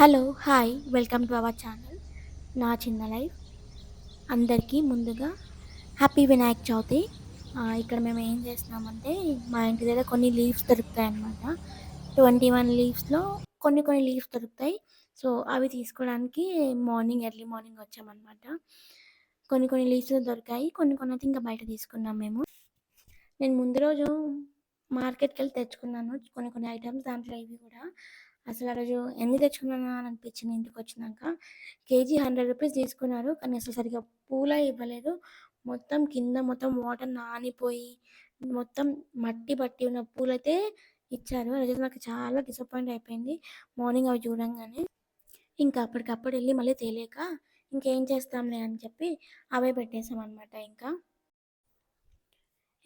Hello! Hi! Welcome to our channel. నా చిన్న life. అందరికీ ముందుగా హ్యాపీ వినాయక చవితి. ఇక్కడ మేము ఏం చేస్తున్నామంటే, మా ఇంటి దగ్గర కొన్ని లీవ్స్ దొరుకుతాయన్నమాట. 21 లీవ్స్‌లో కొన్ని లీవ్స్ దొరుకుతాయి. సో, అవి తీసుకోవడానికి ఎర్లీ మార్నింగ్ వచ్చామన్నమాట. కొన్ని లీవ్స్ దొరికాయి. కొన్ని అయితే ఇంకా బయట తీసుకున్నాం మేము. నేను ముందు రోజు మార్కెట్‌కెళ్ళి తెచ్చుకున్నాను కొన్ని ఐటెమ్స్. దాంట్లో ఇవి కూడా. అసలు ఆ రోజు ఎన్ని తెచ్చుకున్నానా అని అనిపించింది ఇంటికొచ్చినాక. కేజీ రూ. 100 తీసుకున్నారు. కానీ అసలు సరిగ్గా పూలే ఇవ్వలేదు. మొత్తం కింద వాటర్ నానిపోయి, మొత్తం మట్టి పట్టి ఉన్న పూలైతే ఇచ్చారు. ఆ రోజైతే నాకు చాలా డిసప్పాయింట్ అయిపోయింది. మార్నింగ్ అవి చూడంగానే. ఇంకా అప్పటికప్పుడు ఎళ్లి మళ్ళీ తేలేక ఇంకేం చేస్తాంలే అని చెప్పి అవే పెట్టేసామనమాట ఇంకా.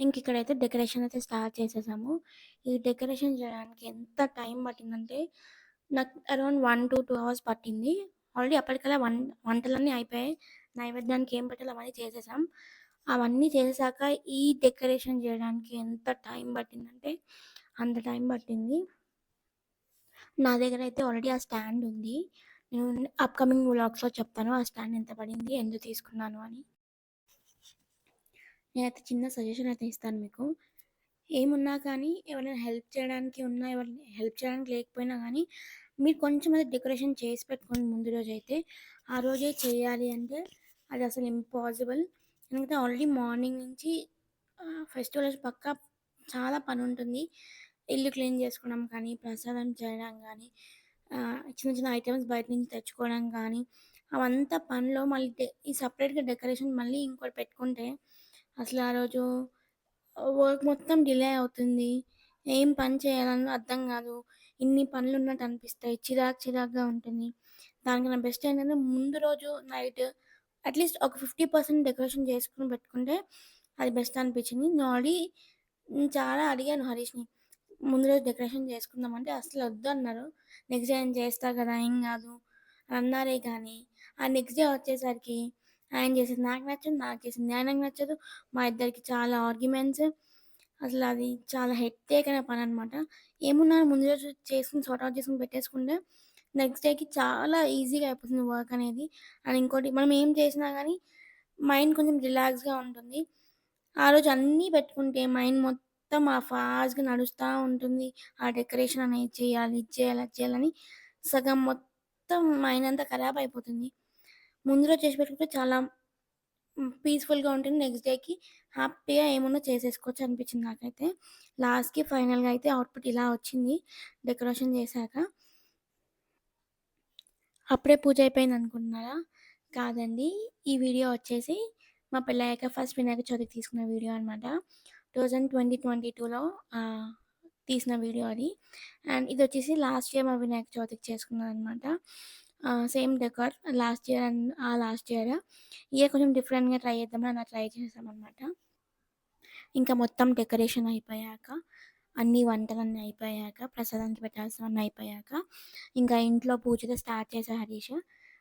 ఇంకిక్కడైతే డెకరేషన్ అయితే స్టార్ట్ చేసేసాము. ఈ డెకరేషన్ చేయడానికి ఎంత టైం పట్టిందంటే, నాకు అరౌండ్ 1-2 అవర్స్ పట్టింది. ఆల్రెడీ అప్పటికల్లా వంటలన్నీ అయిపోయాయి. నైవేద్యానికి ఏం పెట్టాలో అవన్నీ చేసేసాం. అవన్నీ చేసేసాక ఈ డెకరేషన్ చేయడానికి ఎంత టైం పట్టిందంటే, అంత టైం పట్టింది. నా దగ్గరైతే ఆల్రెడీ ఆ స్టాండ్ ఉంది. నేను అప్‌కమింగ్ వ్లాగ్స్‌లో చెప్తాను ఆ స్టాండ్ ఎంత పడింది, ఎందుకు తీసుకున్నాను అని. నేనైతే చిన్న సజెషన్ అయితే ఇస్తాను మీకు. ఏమున్నా కానీ ఎవరైనా హెల్ప్ చేయడానికి ఉన్నా, ఎవరిని హెల్ప్ చేయడానికి లేకపోయినా గానీ, మీరు కొంచెం అది డెకరేషన్ చేసి పెట్టుకోండి ముందు రోజైతే. ఆ రోజే చేయాలి అంటే అది అసలు ఇంపాసిబుల్. ఎందుకంటే ఆల్రెడీ మార్నింగ్ నుంచి ఫెస్టివల్ రోజు పక్కా చాలా పనుంటుంది. ఇల్లు క్లీన్ చేసుకోవడం కానీ, ప్రసాదం చేయడం గానీ, చిన్న చిన్న ఐటెమ్స్ బయట నుంచి తెచ్చుకోవడం కానీ, అవంతా పనిలో మళ్ళీ ఈ సెపరేట్‌గా డెకరేషన్ మళ్ళీ ఇంకోటి పెట్టుకుంటే అసలు ఆ రోజు వర్క్ మొత్తం డిలే అవుతుంది. ఏం పని చేయాలన్నా అర్థం గాదు. ఇన్ని పనులున్నట్టు అనిపిస్తాయి. చిరాకుగా ఉంటుంది. దానికన్నా బెస్ట్ ఏంటంటే ముందు రోజు నైట్ అట్‌లీస్ట్ ఒక 50% డెకరేషన్ చేసుకొని పెట్టుకుంటే అది బెస్ట్ అనిపించింది. నేను ఆల్రెడీ చాలా అడిగాను హరీష్‌ని. ముందు రోజు డెకరేషన్ చేసుకుందాం అంటే అసలు వద్దన్నారు. నెక్స్ట్ డే నేను చేస్తా కదా! ఏం గాదు అన్నారే కానీ, ఆ నెక్స్ట్ డే వచ్చేసరికి ఆయన చేసేది నాకు నచ్చదు, నాకు చేసింది ఆయనకి నచ్చదు. మా ఇద్దరికి చాలా ఆర్గ్యుమెంట్స్. అసలది చాలా హెక్టేక్ అయిన పననమాట. ఏమున్నా ముందు రోజు చేసుకొని సార్ట్ ఔట్ చేసుకొని పెట్టేసుకుంటే నెక్స్ట్ డేకి చాలా ఈజీగా అయిపోతుంది వర్క్ అనేది. అండ్ ఇంకోటి మనం ఏం చేసినా గానీ మైండ్ కొంచెం రిలాక్స్‌గా ఉంటుంది. ఆ రోజు అన్నీ పెట్టుకుంటే మైండ్ మొత్తం ఫాస్ట్‌గా నడుస్తా ఉంటుంది. ఆ డెకరేషన్ అనేది చేయాలి, ఇది చేయాలి, అది చేయాలని సగం మొత్తం మైండ్ అంతా ఖరాబ్ అయిపోతుంది. ముందు రోజు చేసి పెట్టుకుంటే చాలా పీస్‌ఫుల్‌గా ఉంటుంది. నెక్స్ట్ డేకి హ్యాపీగా ఏమున్నా చేసేసుకోవచ్చు అనిపించింది నాకైతే. లాస్ట్‌కి ఫైనల్‌గా అయితే అవుట్‌పుట్ ఇలా వచ్చింది డెకరేషన్ చేశాక. అప్పుడే పూజ అయిపోయిందనుకుంటున్నారా? కాదండి. ఈ వీడియో వచ్చేసి మా పెళ్ళయ్యాక ఫస్ట్ వినాయక చవితికి తీసుకున్న వీడియో అనమాట. 2022లో తీసిన వీడియో అది. అండ్ ఇదొచ్చేసి లాస్ట్ ఇయర్ మా వినాయక చవితికి చేసుకున్నాననమాట. Same decor last year. ఈ ఇయర్ కొంచెం డిఫరెంట్‌గా ట్రై చేద్దామని అలా ట్రై చేశామనమాట. ఇంకా మొత్తం డెకరేషన్ అయిపోయాక, అన్ని వంటలన్నీ అయిపోయాక, ప్రసాదానికి పెట్టాల్సినవన్నీ అయిపోయాక, ఇంకా ఇంట్లో పూజతో స్టార్ట్ చేశా హరీష్.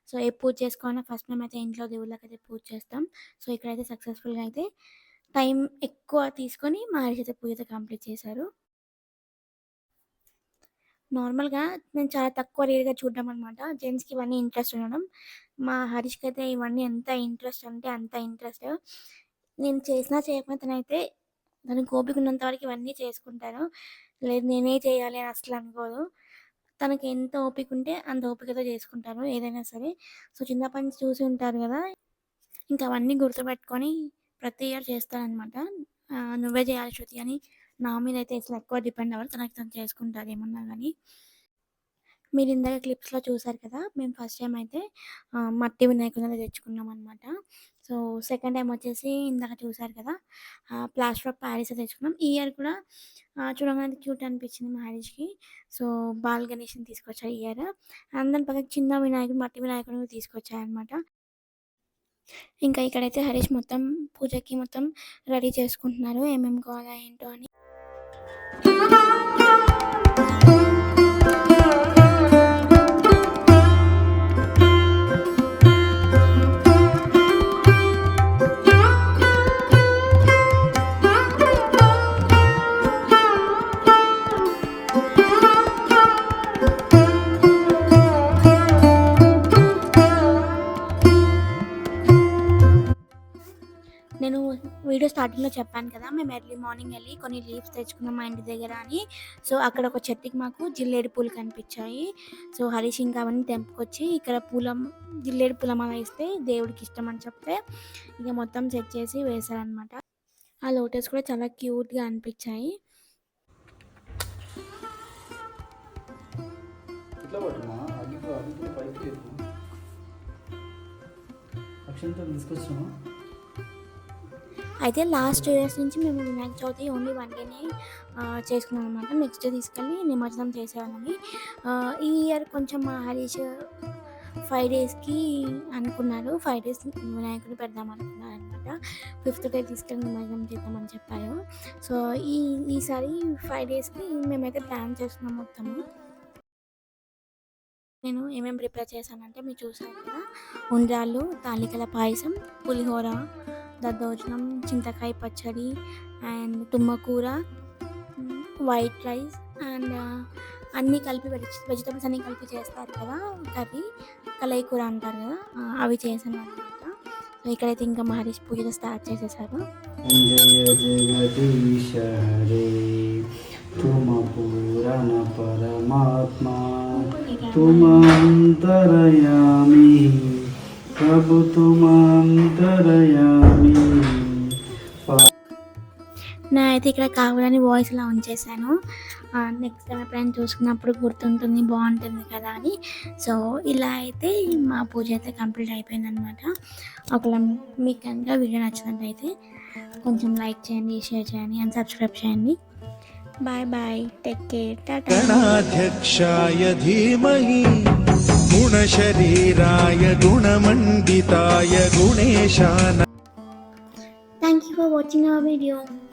సో, ఏ పూజ చేసుకోవాలన్నా ఫస్ట్ మేమైతే ఇంట్లో దేవుళ్ళకైతే పూజ చేస్తాం. సో, ఇక్కడైతే సక్సెస్‌ఫుల్‌గా అయితే టైం ఎక్కువ తీసుకొని మా హరీష్ అయితే పూజ అయితే కంప్లీట్ చేశారు. నార్మల్‌గా నేను చాలా తక్కువ రేర్‌గా చూడడం అనమాట. జెంట్స్‌కి ఇవన్నీ ఇంట్రెస్ట్ ఉండడం. మా హరీష్‌కయితే ఇవన్నీ ఎంత ఇంట్రెస్ట్ అంటే అంత ఇంట్రెస్ట్. నేను చేసినా చేయకపోయినా తనకి ఓపిక ఉన్నంత వరకు ఇవన్నీ చేసుకుంటారు. లేదు నేనే చేయాలి అని అస్సలు అనుకోదు. తనకి ఎంత ఓపిక ఉంటే అంత ఓపికతో చేసుకుంటారు ఏదైనా సరే. సో, చిన్నప్పటి నుంచి చూసి ఉంటారు గదా! ఇంకా అవన్నీ గుర్తుపెట్టుకొని ప్రతి ఇయర్ చేస్తారనమాట. నువ్వే చేయాలి శృతి అని నా మీద అయితే అసలు ఎక్కువ డిపెండ్ అవ్వరు. తనకి తను చేసుకుంటారు ఏమన్నా గానీ. మీరిందాక క్లిప్స్‌లో చూసారు కదా! మేము ఫస్ట్ టైమ్ అయితే మట్టి వినాయకుడినైతే తెచ్చుకున్నామనమాట. సో, సెకండ్ టైమ్ వచ్చేసి ఇందాక చూసారు కదా! ప్లాస్టర్ ఆఫ్ పారిస్ తెచ్చుకున్నాం. ఈ ఇయర్ కూడా చూడంగానే క్యూట్ అనిపించింది మా హరీష్‌కి. సో, బాల్ గణేష్‌ని తీసుకొచ్చా ఈ ఇయర్. అండ్ దాని పక్కన చిన్న వినాయకుడు, మట్టి వినాయకుడిని తీసుకొచ్చాయనమాట. ఇంకా ఇక్కడైతే హరీష్ మొత్తం పూజకి మొత్తం రెడీ చేసుకుంటున్నారు. ఏమేమి కావాలా ఏంటో అని. స్టార్టింగ్‌లో చెప్పాను కదా! మేము ఎర్లీ మార్నింగ్ ఎళ్లి కొన్ని లీవ్స్ తెచ్చుకున్నాం మా ఇంటి దగ్గర అని. సో, అక్కడ ఒక చెట్టుకి మాకు జిల్లేడు పూలు కనిపిచ్చాయి. సో, హరీష్ ఇంకా అవన్నీ తెంపుకొచ్చి ఇక్కడ జిల్లేడు పూలమాల ఏస్తే దేవుడికి ఇష్టమని చెప్తే ఇక మొత్తం సెట్ చేసి వేశారనమాట. ఆ లోటస్ కూడా చాలా క్యూట్‌గా అనిపిచ్చాయి. ఇట్లా పట్టుమా అగ్గిపుల్ల పైకి లేదు అక్షంతో తీసుకొచ్చినామా. అయితే లాస్ట్ 2 ఇయర్స్ నుంచి మేము వినాయక చవితి ఓన్లీ 1 డేనే చేసుకున్నాం అనమాట. నెక్స్ట్ డే తీసుకెళ్ళి నిమజ్జనం చేసేవాళ్ళమి. ఈ ఇయర్ కొంచెం మా హరీష్ 5 డేస్‌కి అనుకున్నారు. 5 డేస్ వినాయకుడిని పెడదాం అనుకున్నారనమాట. ఫిఫ్త్ డే తీసుకెళ్ళి నిమజ్జనం చేద్దామని చెప్పారు. సో, ఈసారి 5 డేస్‌కి మేమైతే ప్లాన్ చేసుకున్నాం మొత్తము. నేను ఏమేమి ప్రిపేర్ చేశానంటే మీరు చూసారు కదా! ఉండ్రాళ్ళు, తాలికల పాయసం, పులిహోర, దద్దోజనం, చింతకాయ పచ్చడి అండ్ తుమ్మకూర, వైట్ రైస్ అండ్ అన్నీ కలిపి వెజిటబుల్స్ అన్నీ కలిపి చేస్తారు కదా! కర్రీ, కలయి కూర అంటారు కదా! అవి చేశాననమాట. సో, ఇక్కడైతే ఇంకా మా హరీష్ పూజ స్టార్ట్ చేసేసారు. జయ జగదీశ హరే तुम पूरण परमात्मा तुम अंतरयामी प्रभु तुम अंतरयामी. నేనైతే ఇక్కడ కావాలని వాయిస్ ఇలా ఉంచేసాను. నెక్స్ట్ టైం ఎప్పుడైనా చూసుకున్నప్పుడు గుర్తుంటుంది, బాగుంటుంది కదా అని. సో, ఇలా అయితే మా పూజ అయితే కంప్లీట్ అయిపోయిందనమాట. ఒకవేళ మీకు కనుక వీడియో నచ్చినట్టయితే కొంచెం లైక్ చేయండి, షేర్ చేయండి అండ్ సబ్స్క్రైబ్ చేయండి. Bye bye, take care, tata. गणाध्यक्षाय धीमहि गुणशरीराय गुणमण्डिताय गुणेशानाय thank you for watching our video.